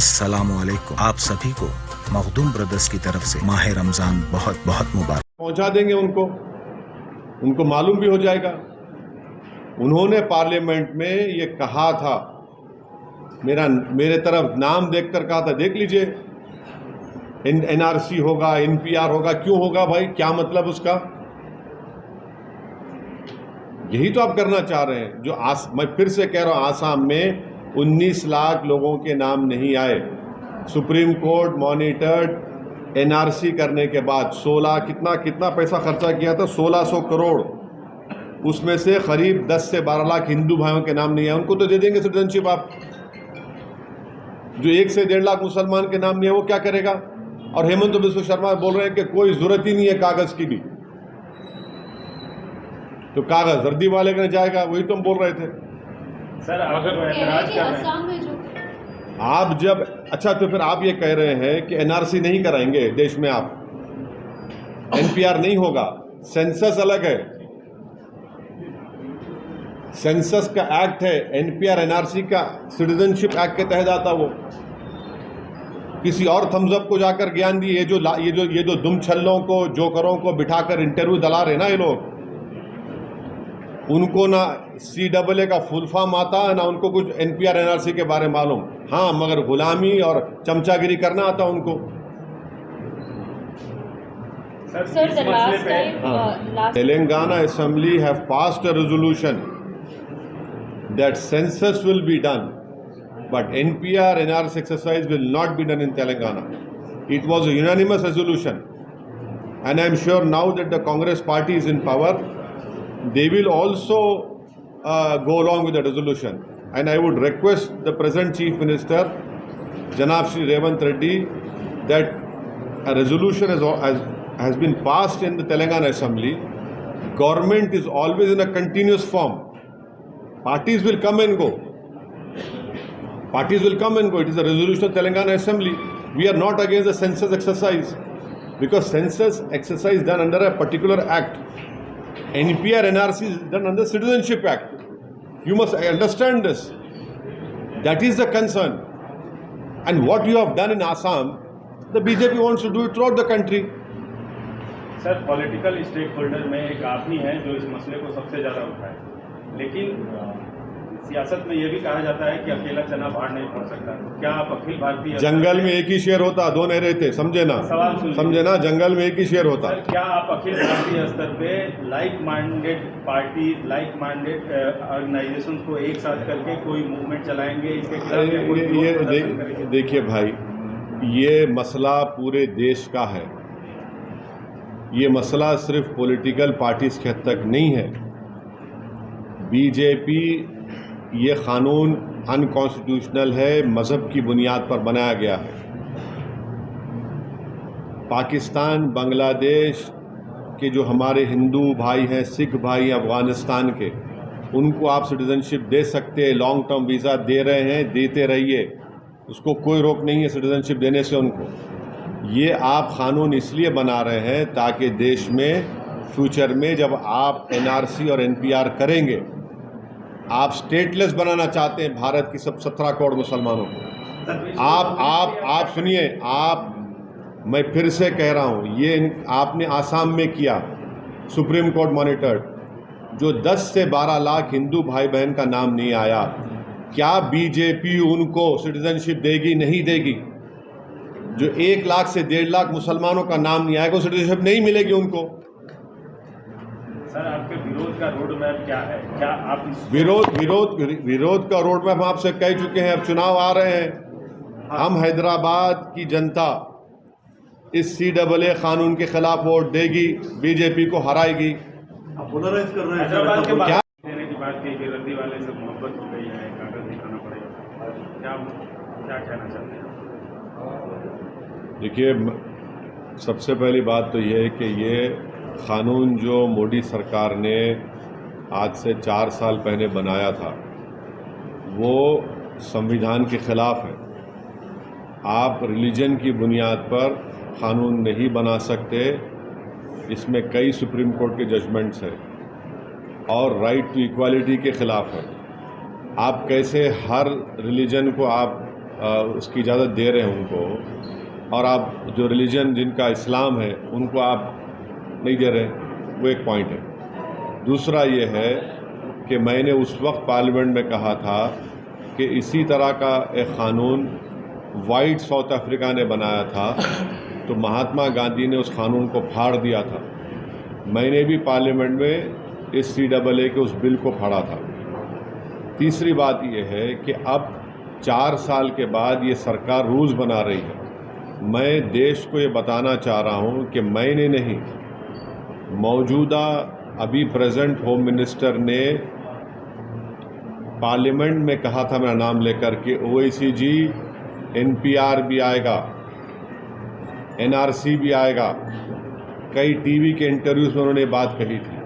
अस्सलामुअलैकुम। आप सभी को मखदूम ब्रदर्स की तरफ से माह रमजान बहुत बहुत मुबारक। पहुंचा देंगे उनको मालूम भी हो जाएगा। उन्होंने पार्लियामेंट में ये कहा था, मेरे तरफ नाम देखकर कहा था, देख लीजिए एनआरसी होगा, एनपीआर होगा। क्यों होगा भाई, क्या मतलब उसका? यही तो आप करना चाह रहे हैं। मैं फिर से कह रहा हूं, आसाम में 19 लाख लोगों के नाम नहीं आए। सुप्रीम कोर्ट मॉनिटर्ड एनआरसी करने के बाद 16 कितना पैसा खर्चा किया था, 1600 करोड़। उसमें से करीब 10 से 12 लाख हिंदू भाइयों के नाम नहीं आए। उनको तो दे देंगे सिटीजनशिप आप। जो 1 से 1.5 लाख मुसलमान के नाम नहीं है वो क्या करेगा? और हेमंत बिस्व शर्मा बोल रहे हैं कि कोई जरूरत ही नहीं है कागज की भी, तो कागज वर्दी वाले के जाएगा। वही तो हम बोल रहे थे सर। अगर ऐतराज कर रहे हैं आप जब, अच्छा तो फिर आप ये कह रहे हैं कि एनआरसी नहीं कराएंगे देश में, आप एनपीआर नहीं होगा, सेंसस अलग है, सेंसस का एक्ट है, एनपीआर एनआरसी का सिटीजनशिप एक्ट के तहत आता। वो किसी और थम्स अप को जाकर ज्ञान दिए। ये जो दुम छल्लों को, जोकरों को बिठाकर इंटरव्यू दिला रहे ना ये लोग, उनको ना CAA का फुल फॉर्म आता है, ना उनको कुछ एनपीआर एनआरसी के बारे में मालूम। हाँ, मगर गुलामी और चमचागिरी करना आता उनको। Telangana assembly have passed a resolution that census will be done, but NPR NRS exercise will not be done in Telangana. It was a unanimous resolution, and I am sure now that the Congress party is in power, they will also go along with the resolution. And I would request the present Chief Minister, Janab Shri Revant Reddy, that a resolution has been passed in the Telangana Assembly. Government is always in a continuous form. Parties will come and go. Parties will come and go. It is a resolution of Telangana Assembly. We are not against the census exercise, because census exercise done under a particular act. NPR NRC is done under Citizenship Act. You must understand this. That is the concern. And what you have done in Assam, the BJP wants to do it throughout the country. Sir, political stakeholder में एक आप ही हैं जो इस मसले को सबसे ज़्यादा उठाए, लेकिन सियासत में ये भी कहा जाता है कि अकेला चना बाहर नहीं पड़ सकता। क्या आप अखिल भारतीय जंगल में एक ही शेर होता, दो नहीं रहते, समझे ना? समझे ना? जंगल में एक ही शेर होता। सर, क्या आप अखिल भारतीय स्तर पे like minded party, like minded organisation को एक साथ करके कोई मूवमेंट चलाएंगे इसके खिलाफ? देखिए भाई, ये मसला पूरे देश का है। ये मसला सिर्फ पॉलिटिकल पार्टीज के हद तक नहीं है। बीजेपी, ये कानून अनकॉन्स्टिट्यूशनल है, मज़हब की बुनियाद पर बनाया गया है। पाकिस्तान, बांग्लादेश के जो हमारे हिंदू भाई हैं, सिख भाई, अफ़गानिस्तान के, उनको आप सिटीज़नशिप दे सकते हैं। लॉन्ग टर्म वीज़ा दे रहे हैं, देते रहिए, उसको कोई रोक नहीं है सिटीज़नशिप देने से उनको। ये आप कानून इसलिए बना रहे हैं ताकि देश में फ्यूचर में जब आप एनआरसी और एनपीआर करेंगे, आप स्टेटलेस बनाना चाहते हैं भारत की सब 17 करोड़ मुसलमानों को। आप सुनिए, मैं फिर से कह रहा हूँ, ये आपने आसाम में किया, सुप्रीम कोर्ट मॉनिटर्ड, जो 10 से 12 लाख हिंदू भाई बहन का नाम नहीं आया। क्या बीजेपी उनको सिटीजनशिप देगी? नहीं देगी। जो 1 लाख से 1.5 लाख मुसलमानों का नाम नहीं आएगा, सिटीजनशिप नहीं मिलेगी उनको। सर, आपके विरोध का रोड मैप क्या है? क्या आप विरोध का रोड मैप हम आपसे कह चुके हैं। अब चुनाव आ रहे हैं, हम हैदराबाद की जनता इस CAA कानून के खिलाफ वोट देगी, बीजेपी को हराएगी। हैदराबाद के क्या देने की बात की, वर्दी वाले से मोहब्बत हो गई है, कागज दिखाना पड़ेगा, क्या कहना चाहते हैं? देखिए, सबसे पहली बात तो ये है कि ये कानून जो मोदी सरकार ने आज से 4 साल पहले बनाया था, वो संविधान के खिलाफ है। आप रिलीजन की बुनियाद पर कानून नहीं बना सकते। इसमें कई सुप्रीम कोर्ट के जजमेंट्स हैं और राइट टू इक्वालिटी के खिलाफ है। आप कैसे हर रिलीजन को आप उसकी इजाज़त दे रहे हैं उनको, और आप जो रिलीजन जिनका इस्लाम है उनको आप नहीं दे रहे, वो एक पॉइंट है। दूसरा ये है कि मैंने उस वक्त पार्लियामेंट में कहा था कि इसी तरह का एक क़ानून वाइट साउथ अफ्रीका ने बनाया था, तो महात्मा गांधी ने उस क़ानून को फाड़ दिया था। मैंने भी पार्लियामेंट में इस CAA के उस बिल को फाड़ा था। तीसरी बात यह है कि अब 4 साल के बाद ये सरकार रूल्स बना रही है। मैं देश को ये बताना चाह रहा हूँ कि मैंने नहीं, मौजूदा अभी प्रेजेंट होम मिनिस्टर ने पार्लियामेंट में कहा था, मेरा नाम लेकर के, OICG NPR भी आएगा, NRC भी आएगा। कई टीवी के इंटरव्यूज़ में उन्होंने बात कही थी।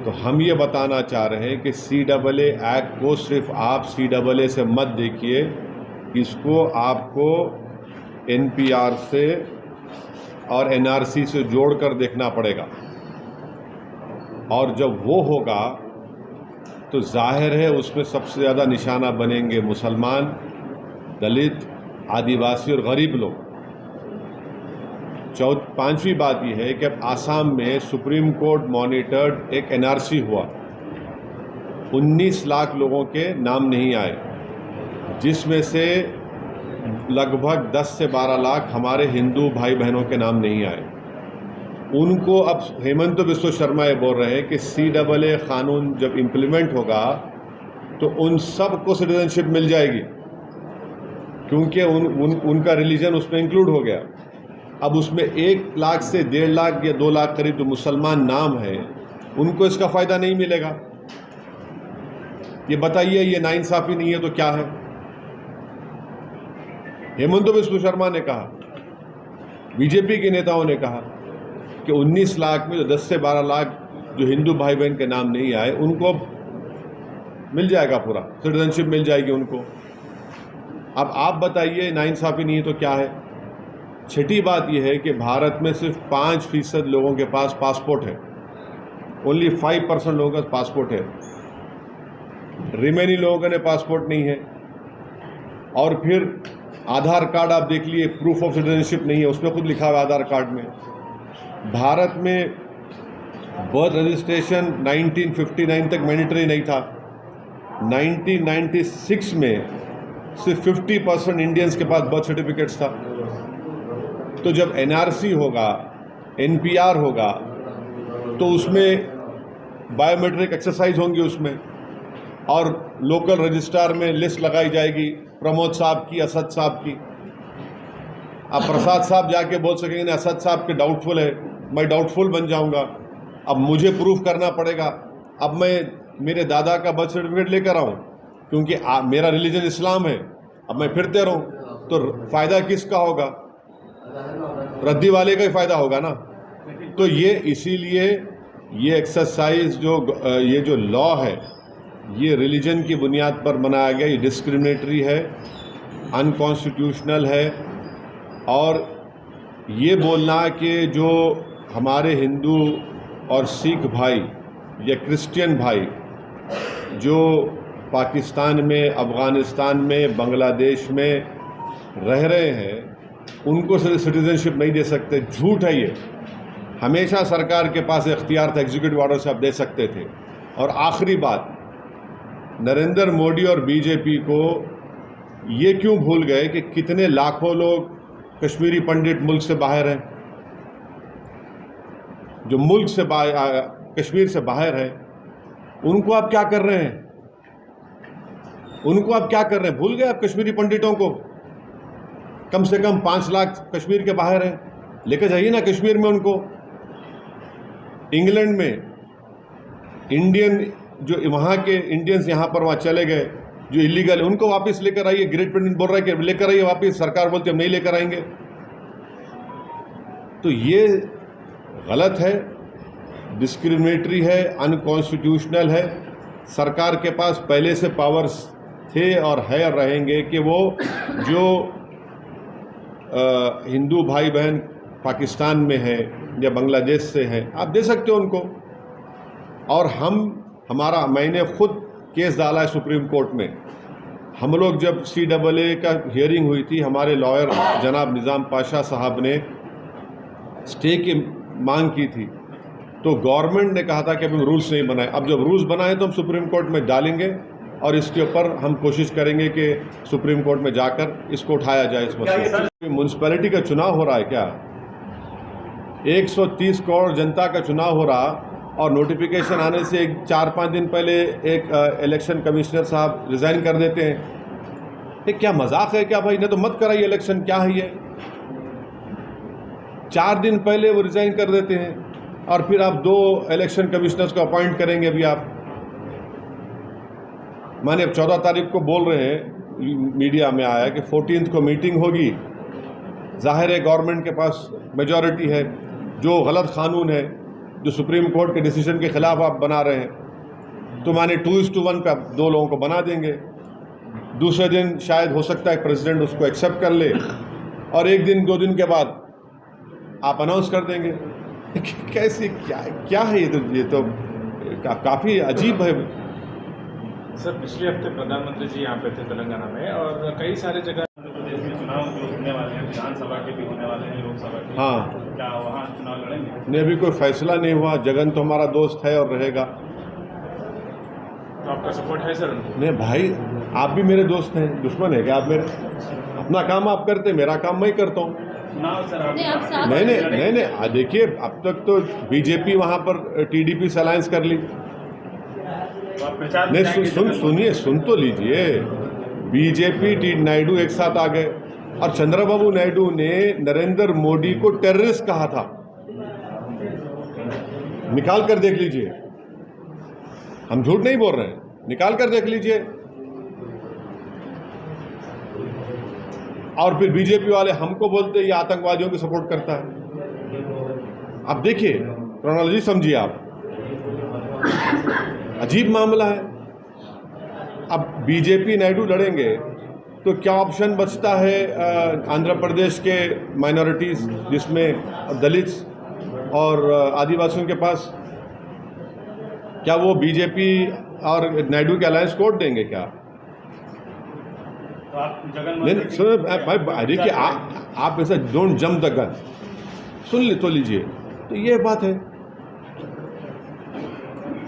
तो हम ये बताना चाह रहे हैं कि CAA एक्ट को सिर्फ आप CAA से मत देखिए, इसको आपको NPR से और NRC से जोड़कर देखना पड़ेगा। और जब वो होगा तो जाहिर है उसमें सबसे ज़्यादा निशाना बनेंगे मुसलमान, दलित, आदिवासी और गरीब लोग। पांचवी बात यह है कि अब आसाम में सुप्रीम कोर्ट मॉनिटर्ड एक NRC हुआ, 19 लाख लोगों के नाम नहीं आए, जिसमें से लगभग 10 से 12 लाख हमारे हिंदू भाई बहनों के नाम नहीं आए। उनको अब हेमंत बिस्वा शर्मा ये बोल रहे हैं कि CAA क़ानून जब इम्प्लीमेंट होगा तो उन सब को सिटीजनशिप मिल जाएगी, क्योंकि उनका रिलीजन उसमें इंक्लूड हो गया। अब उसमें 1 लाख से 1.5 लाख या 2 लाख करीब जो मुसलमान नाम है, उनको इसका फ़ायदा नहीं मिलेगा। ये बताइए, ये नाइंसाफ़ी नहीं है तो क्या है? हेमंत बिस्वा शर्मा ने कहा, बीजेपी के नेताओं ने कहा कि 19 लाख में जो 10 से 12 लाख जो हिंदू भाई बहन के नाम नहीं आए, उनको मिल जाएगा, पूरा सिटीजनशिप मिल जाएगी उनको। अब आप बताइए, नाइंसाफ़ी नहीं है तो क्या है? छठी बात यह है कि भारत में सिर्फ 5% लोगों के पास पासपोर्ट है, ओनली 5% लोगों का पासपोर्ट है, रिमेनिंग लोगों के पासपोर्ट नहीं है। और फिर आधार कार्ड आप देख लिए, प्रूफ ऑफ सिटीजनशिप नहीं है, उसमें खुद लिखा हुआ आधार कार्ड में। भारत में बर्थ रजिस्ट्रेशन 1959 तक मैंडेटरी नहीं था, 1996 में सिर्फ 50% इंडियंस के पास बर्थ सर्टिफिकेट्स था। तो जब NRC होगा, NPR होगा, तो उसमें बायोमेट्रिक एक्सरसाइज होंगी उसमें, और लोकल रजिस्ट्रार में लिस्ट लगाई जाएगी प्रमोद साहब की, असद साहब की। अब प्रसाद साहब जाके बोल सकेंगे ना, असद साहब के डाउटफुल है, मैं डाउटफुल बन जाऊंगा, अब मुझे प्रूफ करना पड़ेगा। अब मैं मेरे दादा का बर्थ सर्टिफिकेट लेकर आऊँ, क्योंकि मेरा रिलीजन इस्लाम है, अब मैं फिरते रहूँ तो फ़ायदा किसका होगा? रद्दी वाले का ही फ़ायदा होगा ना। तो ये इसीलिए ये एक्सरसाइज ये जो लॉ है, ये रिलीजन की बुनियाद पर बनाया गया, ये डिस्क्रिमिनेटरी है, अनकॉन्स्टिट्यूशनल है। और ये बोलना कि जो हमारे हिंदू और सिख भाई या क्रिश्चियन भाई जो पाकिस्तान में, अफ़गानिस्तान में, बांग्लादेश में रह रहे हैं, उनको सिटीजनशिप नहीं दे सकते, झूठ है ये। हमेशा सरकार के पास इख्तियार था, एग्जीक्यूटिव ऑर्डर से आप दे सकते थे। और आखिरी बात, नरेंद्र मोदी और बीजेपी को ये क्यों भूल गए कि कितने लाखों लोग कश्मीरी पंडित मुल्क से बाहर हैं, जो मुल्क से कश्मीर से बाहर है, उनको आप क्या कर रहे हैं? उनको आप क्या कर रहे हैं? भूल गए आप कश्मीरी पंडितों को? कम से कम 5 लाख कश्मीर के बाहर हैं, लेकर जाइए ना कश्मीर में उनको। इंग्लैंड में इंडियन जो वहाँ के इंडियंस यहाँ पर वहाँ चले गए जो इलीगल है, उनको वापस लेकर आइए। ग्रेट ब्रिटेन बोल रहा है कि लेकर आइए वापस, सरकार बोलती है हम नहीं लेकर आएंगे। तो ये गलत है, डिस्क्रिमिनेटरी है, अनकॉन्स्टिट्यूशनल है। सरकार के पास पहले से पावर्स थे और है, रहेंगे कि वो जो हिंदू भाई बहन पाकिस्तान में है या बांग्लादेश से हैं, आप दे सकते हो उनको। और मैंने खुद केस डाला है सुप्रीम कोर्ट में, हम लोग जब CAA का हियरिंग हुई थी, हमारे लॉयर जनाब निज़ाम पाशा साहब ने स्टे की मांग की थी, तो गवर्नमेंट ने कहा था कि अभी रूल्स नहीं बनाए। अब जब रूल्स बनाए तो हम सुप्रीम कोर्ट में डालेंगे और इसके ऊपर हम कोशिश करेंगे कि सुप्रीम कोर्ट में जाकर इसको उठाया जाए। इस मसले म्यूनसिपैलिटी का चुनाव हो रहा है क्या? 130 करोड़ जनता का चुनाव हो रहा और नोटिफिकेशन आने से 4-5 दिन पहले एक इलेक्शन कमिश्नर साहब रिज़ाइन कर देते हैं। ये क्या मजाक है क्या भाई? नहीं तो मत कराइए इलेक्शन, क्या है ये? 4 दिन पहले वो रिज़ाइन कर देते हैं और फिर आप 2 इलेक्शन कमिश्नर्स को अपॉइंट करेंगे। अभी आप माने 14 तारीख को बोल रहे हैं, मीडिया में आया कि 14 को मीटिंग होगी। जाहिर है गवर्नमेंट के पास मेजॉरिटी है, जो गलत कानून है, जो सुप्रीम कोर्ट के डिसीजन के खिलाफ आप बना रहे हैं, तो माने 2:1 पे आप 2 लोगों को बना देंगे। दूसरे दिन शायद हो सकता है प्रेसिडेंट उसको एक्सेप्ट कर ले और 1 दिन 2 दिन के बाद आप अनाउंस कर देंगे। कैसे क्या है ये तो काफ़ी अजीब है। सर, पिछले हफ्ते प्रधानमंत्री जी यहाँ पे थे तेलंगाना में, और कई सारे जगह मध्य प्रदेश में चुनाव जो होने वाले हैं, विधानसभा के भी होने वाले हैं, लोकसभा के, हाँ, क्या वहाँ चुनाव लड़ेंगे? नहीं, अभी कोई फैसला नहीं हुआ। जगन तो हमारा दोस्त है और रहेगा। तो आपका सपोर्ट है सर उनको? नहीं भाई, आप भी मेरे दोस्त हैं, दुश्मन है क्या आप मेरे? अपना काम आप करते, मेरा काम मैं करता हूँ। चुनाव सर आप नहीं, देखिए अब तक तो बीजेपी वहाँ पर TDP से अलायंस कर ली। तो आप प्रचार में नहीं, जाएंगे? सुनिए, सुन तो लीजिए। बीजेपी नायडू एक साथ आ गए और चंद्रबाबू नायडू ने नरेंद्र मोदी को टेररिस्ट कहा था। निकाल कर देख लीजिए, हम झूठ नहीं बोल रहे हैं, निकाल कर देख लीजिए। और फिर बीजेपी वाले हमको बोलते ये आतंकवादियों की सपोर्ट करता है। अब देखिए, क्रोनोलॉजी समझिए आप, अजीब मामला है। अब बीजेपी नायडू लड़ेंगे तो क्या ऑप्शन बचता है आंध्र प्रदेश के माइनॉरिटीज़, जिसमें दलित्स और आदिवासियों के पास? क्या वो बीजेपी और नायडू के अलायंस कोड देंगे क्या? तो आप जगन नहीं, सुनो भाई, देखिए आप ऐसा डोंट जंप द गन, सुन तो लीजिए। तो ये बात है।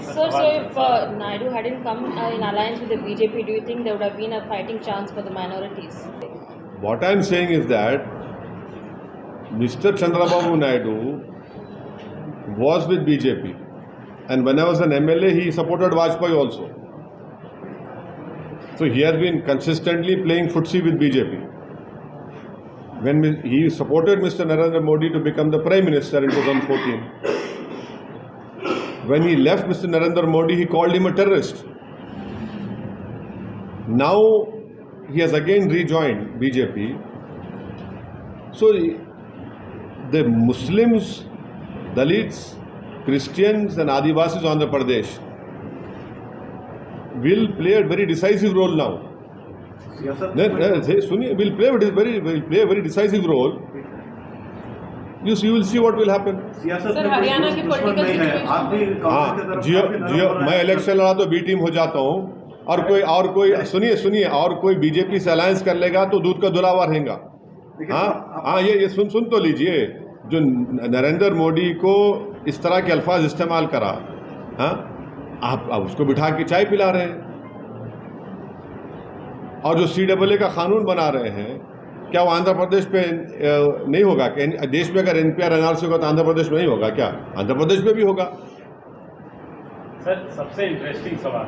Sir, so if Naidu hadn't come in alliance with the BJP, do you think there would have been a fighting chance for the minorities? What I am saying is that Mr. Chandrababu Naidu was with BJP, and when I was an MLA, he supported Vajpayee also. So he has been consistently playing footsie with BJP. When he supported Mr. Narendra Modi to become the Prime Minister in 2014. When he left Mr. Narendra Modi, he called him a terrorist. Now he has again rejoined BJP. So the Muslims, Dalits, Christians and Adivasis of Andhra Pradesh will play a very decisive role now. Sunni will play a very decisive role. You will see what will happen. Sir, Haryana की political situation, हाँ, जियो मैं election लड़ा तो B team हो जाता हूँ, और कोई सुनिए और कोई बीजेपी से अलायंस कर लेगा तो दूध का दुलावा रहेगा। हाँ, ये सुन तो लीजिए। जो नरेंद्र मोदी को इस तरह के अल्फाज इस्तेमाल करा, हाँ, आप उसको बिठा के चाय पिला रहे हैं। और जो CAA का कानून बना रहे हैं, क्या वो आंध्र प्रदेश पे नहीं होगा? देश में अगर NPR NRC होगा तो आंध्र प्रदेश में नहीं होगा क्या? आंध्र प्रदेश में भी होगा। सर, सबसे इंटरेस्टिंग सवाल